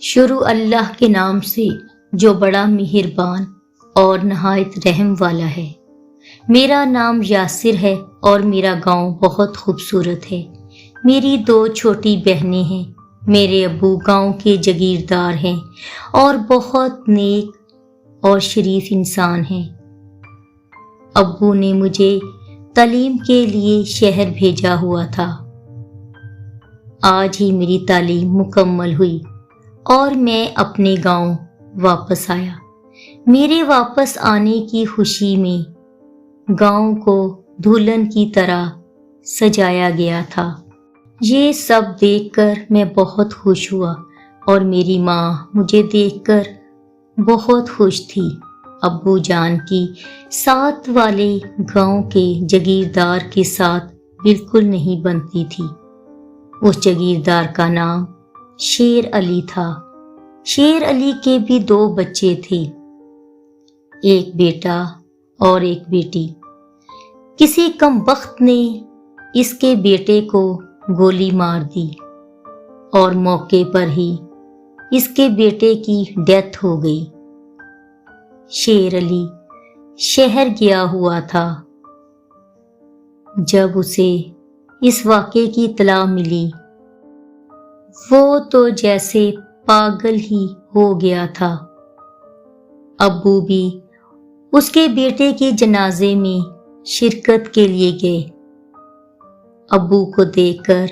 شروع اللہ کے نام سے جو بڑا مہربان اور نہایت رحم والا ہے۔ میرا نام یاسر ہے اور میرا گاؤں بہت خوبصورت ہے۔ میری 2 چھوٹی بہنیں ہیں۔ میرے ابو گاؤں کے جاگیردار ہیں اور بہت نیک اور شریف انسان ہیں۔ ابو نے مجھے تعلیم کے لیے شہر بھیجا ہوا تھا۔ آج ہی میری تعلیم مکمل ہوئی اور میں اپنے گاؤں واپس آیا۔ میرے واپس آنے کی خوشی میں گاؤں کو دلہن کی طرح سجایا گیا تھا۔ یہ سب دیکھ کر میں بہت خوش ہوا اور میری ماں مجھے دیکھ کر بہت خوش تھی۔ ابو جان کی ساتھ والے گاؤں کے جاگیردار کے ساتھ بالکل نہیں بنتی تھی۔ اس جاگیردار کا نام شیر علی تھا۔ شیر علی کے بھی 2 بچے تھے، ایک بیٹا اور ایک بیٹی۔ کسی کم بخت نے اس کے بیٹے کو گولی مار دی اور موقع پر ہی اس کے بیٹے کی ڈیتھ ہو گئی۔ شیر علی شہر گیا ہوا تھا۔ جب اسے اس واقعے کی اطلاع ملی، وہ تو جیسے پاگل ہی ہو گیا تھا۔ ابو بھی اس کے بیٹے کے جنازے میں شرکت کے لیے گئے۔ ابو کو دیکھ کر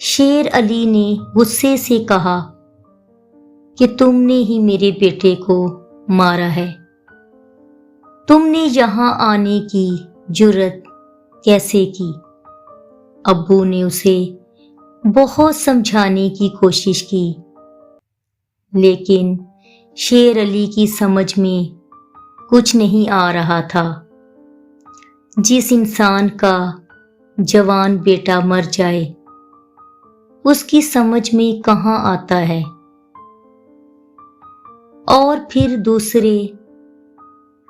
شیر علی نے غصے سے کہا کہ تم نے ہی میرے بیٹے کو مارا ہے۔ تم نے یہاں آنے کی جرأت کیسے کی؟ ابو نے اسے بہت سمجھانے کی کوشش کی، لیکن شیر علی کی سمجھ میں کچھ نہیں آ رہا تھا۔ جس انسان کا جوان بیٹا مر جائے، اس کی سمجھ میں کہاں آتا ہے؟ اور پھر دوسرے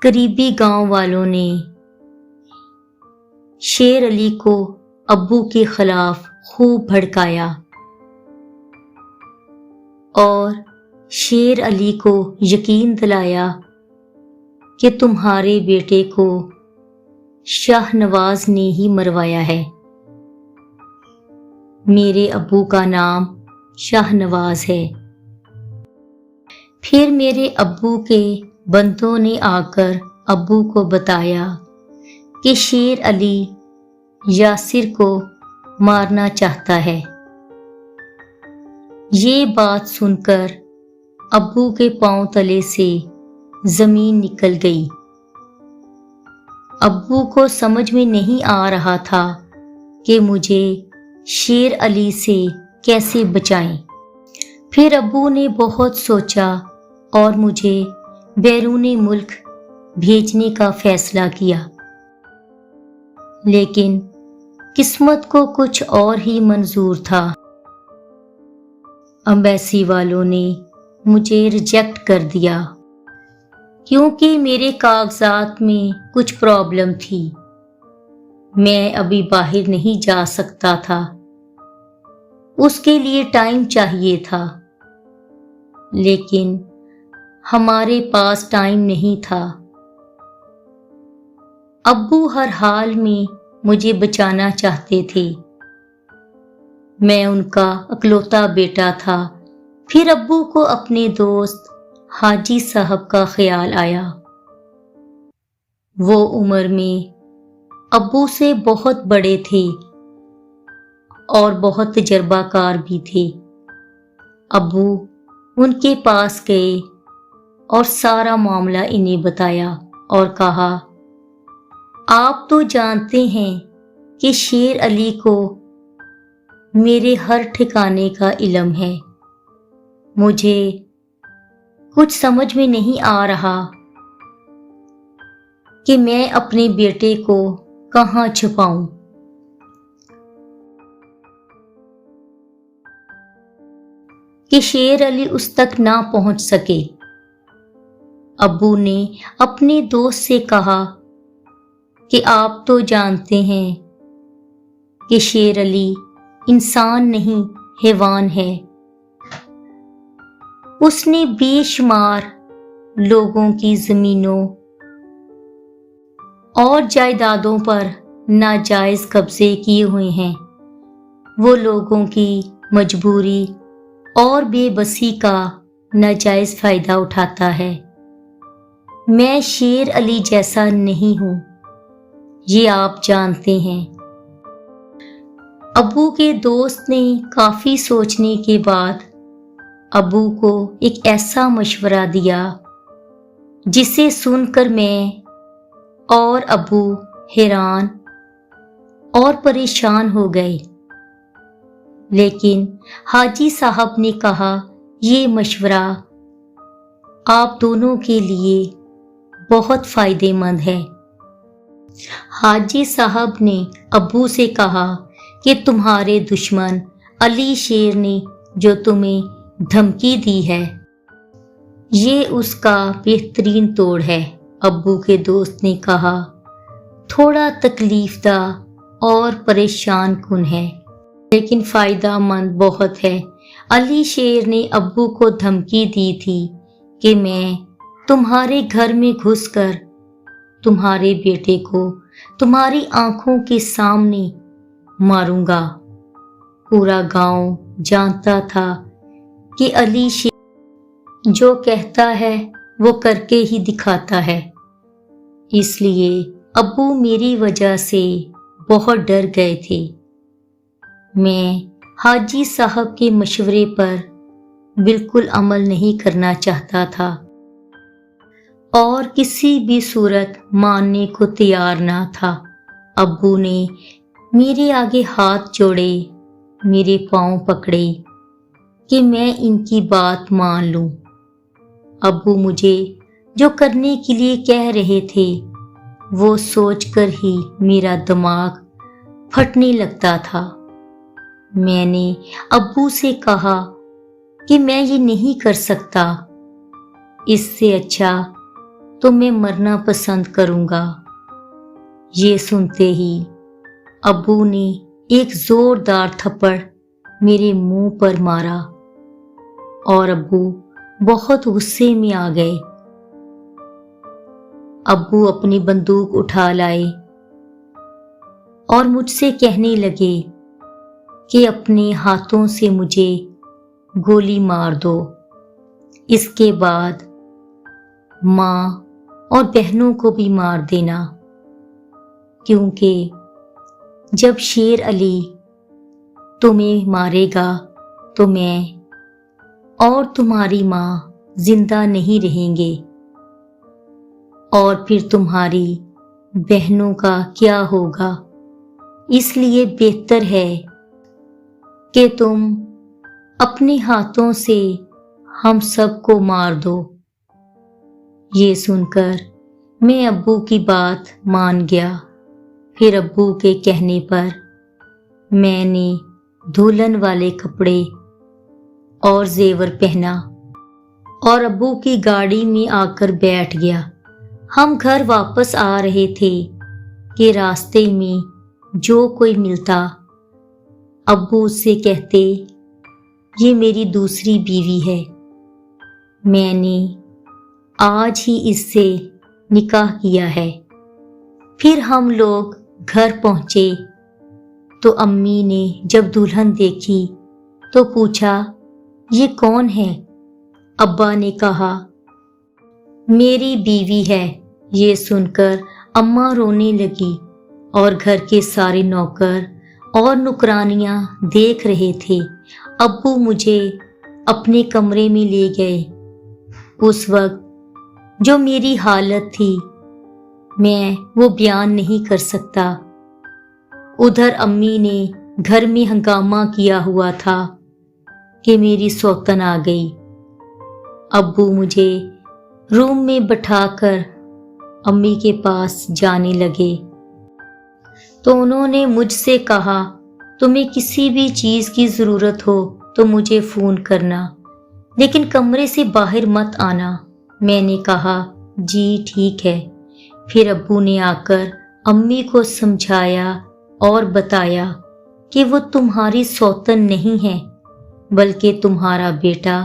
قریبی گاؤں والوں نے شیر علی کو ابو کے خلاف خوب بھڑکایا اور شیر علی کو یقین دلایا کہ تمہارے بیٹے کو شاہ نواز نے ہی مروایا ہے۔ میرے ابو کا نام شاہ نواز ہے۔ پھر میرے ابو کے بندوں نے آ کر ابو کو بتایا کہ شیر علی یاسر کو مارنا چاہتا ہے۔ یہ بات سن کر ابو کے پاؤں تلے سے زمین نکل گئی۔ ابو کو سمجھ میں نہیں آ رہا تھا کہ مجھے شیر علی سے کیسے بچائیں۔ پھر ابو نے بہت سوچا اور مجھے بیرون ملک بھیجنے کا فیصلہ کیا، لیکن قسمت کو کچھ اور ہی منظور تھا۔ ایمبیسی والوں نے مجھے ریجیکٹ کر دیا کیونکہ میرے کاغذات میں کچھ پرابلم تھی۔ میں ابھی باہر نہیں جا سکتا تھا، اس کے لیے ٹائم چاہیے تھا، لیکن ہمارے پاس ٹائم نہیں تھا۔ ابو ہر حال میں مجھے بچانا چاہتے تھے۔ میں ان کا اکلوتا بیٹا تھا۔ پھر ابو کو اپنے دوست حاجی صاحب کا خیال آیا۔ وہ عمر میں ابو سے بہت بڑے تھے اور بہت تجربہ کار بھی تھے۔ ابو ان کے پاس گئے اور سارا معاملہ انہیں بتایا اور کہا، آپ تو جانتے ہیں کہ شیر علی کو میرے ہر ٹھکانے کا علم ہے۔ مجھے کچھ سمجھ میں نہیں آ رہا کہ میں اپنے بیٹے کو کہاں چھپاؤں۔ کہ شیر علی اس تک نہ پہنچ سکے۔ ابو نے اپنے دوست سے کہا کہ آپ تو جانتے ہیں کہ شیر علی انسان نہیں حیوان ہے۔ اس نے بے شمار لوگوں کی زمینوں اور جائیدادوں پر ناجائز قبضے کیے ہوئے ہیں۔ وہ لوگوں کی مجبوری اور بے بسی کا ناجائز فائدہ اٹھاتا ہے۔ میں شیر علی جیسا نہیں ہوں، یہ آپ جانتے ہیں۔ ابو کے دوست نے کافی سوچنے کے بعد ابو کو ایک ایسا مشورہ دیا جسے سن کر میں اور ابو حیران اور پریشان ہو گئے۔ لیکن حاجی صاحب نے کہا، یہ مشورہ آپ دونوں کے لیے بہت فائدہ مند ہے۔ حاجی صاحب نے ابو سے کہا کہ تمہارے دشمن علی شیر نے جو تمہیں دھمکی دی ہے، یہ اس کا بہترین توڑ ہے۔ ابو کے دوست نے کہا، تھوڑا تکلیف دہ اور پریشان کن ہے، لیکن فائدہ مند بہت ہے۔ علی شیر نے ابو کو دھمکی دی تھی کہ میں تمہارے گھر میں گھس کر تمہارے بیٹے کو تمہاری آنکھوں کے سامنے ماروں گا۔ پورا گاؤں جانتا تھا کہ علی شیر جو کہتا ہے وہ کر کے ہی دکھاتا ہے، اس لیے ابو میری وجہ سے بہت ڈر گئے تھے۔ میں حاجی صاحب کے مشورے پر بالکل عمل نہیں کرنا چاہتا تھا اور کسی بھی صورت ماننے کو تیار نہ تھا۔ ابو نے میرے آگے ہاتھ جوڑے، میرے پاؤں پکڑے کہ میں ان کی بات مان لوں۔ ابو مجھے جو کرنے کے لیے کہہ رہے تھے وہ سوچ کر ہی میرا دماغ پھٹنے لگتا تھا۔ میں نے ابو سے کہا کہ میں یہ نہیں کر سکتا، اس سے اچھا تو میں مرنا پسند کروں گا۔ یہ سنتے ہی ابو نے ایک زوردار تھپڑ میرے منہ پر مارا اور ابو بہت غصے میں آ گئے۔ ابو اپنی بندوق اٹھا لائے اور مجھ سے کہنے لگے کہ اپنے ہاتھوں سے مجھے گولی مار دو، اس کے بعد ماں اور بہنوں کو بھی مار دینا، کیونکہ جب شیر علی تمہیں مارے گا تو میں اور تمہاری ماں زندہ نہیں رہیں گے، اور پھر تمہاری بہنوں کا کیا ہوگا؟ اس لیے بہتر ہے کہ تم اپنے ہاتھوں سے ہم سب کو مار دو۔ یہ سن کر میں ابو کی بات مان گیا۔ پھر ابو کے کہنے پر میں نے دلہن والے کپڑے اور زیور پہنا اور ابو کی گاڑی میں آ کر بیٹھ گیا۔ ہم گھر واپس آ رہے تھے کہ راستے میں جو کوئی ملتا ابو اس سے کہتے، یہ میری دوسری بیوی ہے، میں نے آج ہی اس سے نکاح کیا ہے۔ پھر ہم لوگ گھر پہنچے تو امی نے جب دلہن دیکھی تو پوچھا، یہ کون ہے؟ ابا نے کہا، میری بیوی ہے۔ یہ سن کر اماں رونے لگی اور گھر کے سارے نوکر اور نوکرانیاں دیکھ رہے تھے۔ ابو مجھے اپنے کمرے میں لے گئے۔ اس وقت جو میری حالت تھی میں وہ بیان نہیں کر سکتا۔ ادھر امی نے گھر میں ہنگامہ کیا ہوا تھا کہ میری سوتن آ گئی۔ ابو مجھے روم میں بٹھا کر امی کے پاس جانے لگے تو انہوں نے مجھ سے کہا، تمہیں کسی بھی چیز کی ضرورت ہو تو مجھے فون کرنا، لیکن کمرے سے باہر مت آنا۔ میں نے کہا، جی ٹھیک ہے۔ پھر ابو نے آ کر امی کو سمجھایا اور بتایا کہ وہ تمہاری سوتن نہیں ہے بلکہ تمہارا بیٹا